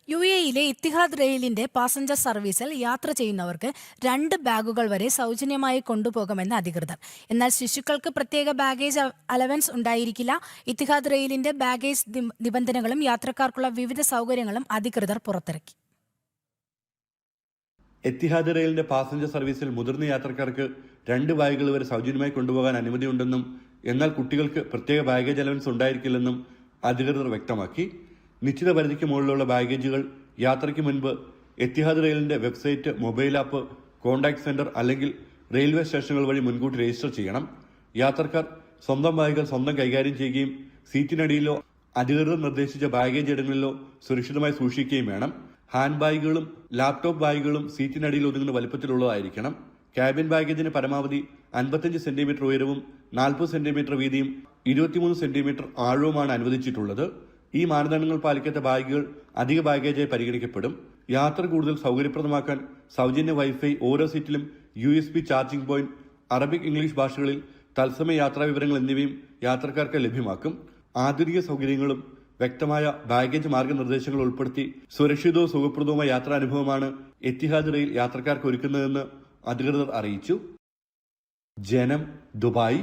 യുഎഇയിലെ Ittihad റെയിലിന്റെ passenger സർവീസിൽ യാത്ര ചെയ്യുന്നവർക്ക് 2 ബാഗുകൾ വരെ സൗജന്യമായി കൊണ്ടുപോകാമെന്ന് അധികൃതർ. എന്നാൽ ശിശുക്കൾക്ക് പ്രത്യേക ബാഗേജ് അലവൻസ് ഉണ്ടായിരിക്കില്ല. ഇത്തിഹാദ് റെയിലിന്റെ ബാഗേജ് നിബന്ധനകളും യാത്രക്കാർക്കുള്ള വിവിധ സൗകര്യങ്ങളും അധികൃതർ പുറത്തിറക്കി. എത്തിഹാദ് റെയിലിന്റെ പാസഞ്ചർ സർവീസിൽ മുതിർന്ന യാത്രക്കാർക്ക് 2 ബാഗുകൾ വരെ സൗജന്യമായി കൊണ്ടുപോകാൻ അനുമതിയുണ്ടെന്നും എന്നാൽ കുട്ടികൾക്ക് പ്രത്യേക ബാഗേജ് അലവൻസ് ഉണ്ടായിരിക്കില്ലെന്നും അധികൃതർ വ്യക്തമാക്കി. നിശ്ചിത പരിധിക്ക് മുകളിലുള്ള ബാഗേജുകൾ യാത്രയ്ക്ക് മുൻപ് എത്തിഹാദ് റെയിലിന്റെ website, mobile app, contact centre അല്ലെങ്കിൽ റെയിൽവേ സ്റ്റേഷനുകൾ വഴി മുൻകൂട്ടി രജിസ്റ്റർ ചെയ്യണം. യാത്രക്കാർ സ്വന്തം ബാഗുകൾ സ്വന്തം കൈകാര്യം ചെയ്യുകയും സീറ്റിനടിയിലോ അധികൃതർ നിർദ്ദേശിച്ച ബാഗേജ് ഇടങ്ങളിലോ സുരക്ഷിതമായി സൂക്ഷിക്കുകയും വേണം. ഹാൻഡ് ബാഗുകളും ലാപ്ടോപ്പ് ബാഗുകളും സീറ്റിനടിയിൽ ഒതുങ്ങുന്ന വലുപ്പത്തിലുള്ളതായിരിക്കണം. ക്യാബിൻ ബാഗേജിന് പരമാവധി 55 സെന്റിമീറ്റർ ഉയരവും 40 സെന്റിമീറ്റർ വീതിയും 23 സെന്റിമീറ്റർ ആഴവുമാണ് അനുവദിച്ചിട്ടുള്ളത്. ഈ മാനദണ്ഡങ്ങൾ പാലിക്കാത്ത ബാഗുകൾ അധിക ബാഗേജായി പരിഗണിക്കപ്പെടും. യാത്ര കൂടുതൽ സൗകര്യപ്രദമാക്കാൻ സൗജന്യ വൈഫൈ, ഓരോ സീറ്റിലും USB charging point, Arabic, English ഭാഷകളിൽ തത്സമയ യാത്രാ വിവരങ്ങൾ എന്നിവയും യാത്രക്കാർക്ക് ലഭ്യമാക്കും. ആധുനിക സൗകര്യങ്ങളും വ്യക്തമായ ബാഗേജ് മാർഗനിർദ്ദേശങ്ങൾ ഉൾപ്പെടുത്തി സുരക്ഷിതവും സുഖപ്രദവുമായ യാത്രാനുഭവമാണ് എത്തിഹാദ് റെയിൽ യാത്രക്കാർക്ക് ഒരുക്കുന്നതെന്ന് അധികൃതർ അറിയിച്ചു. ജനം, ദുബായ്.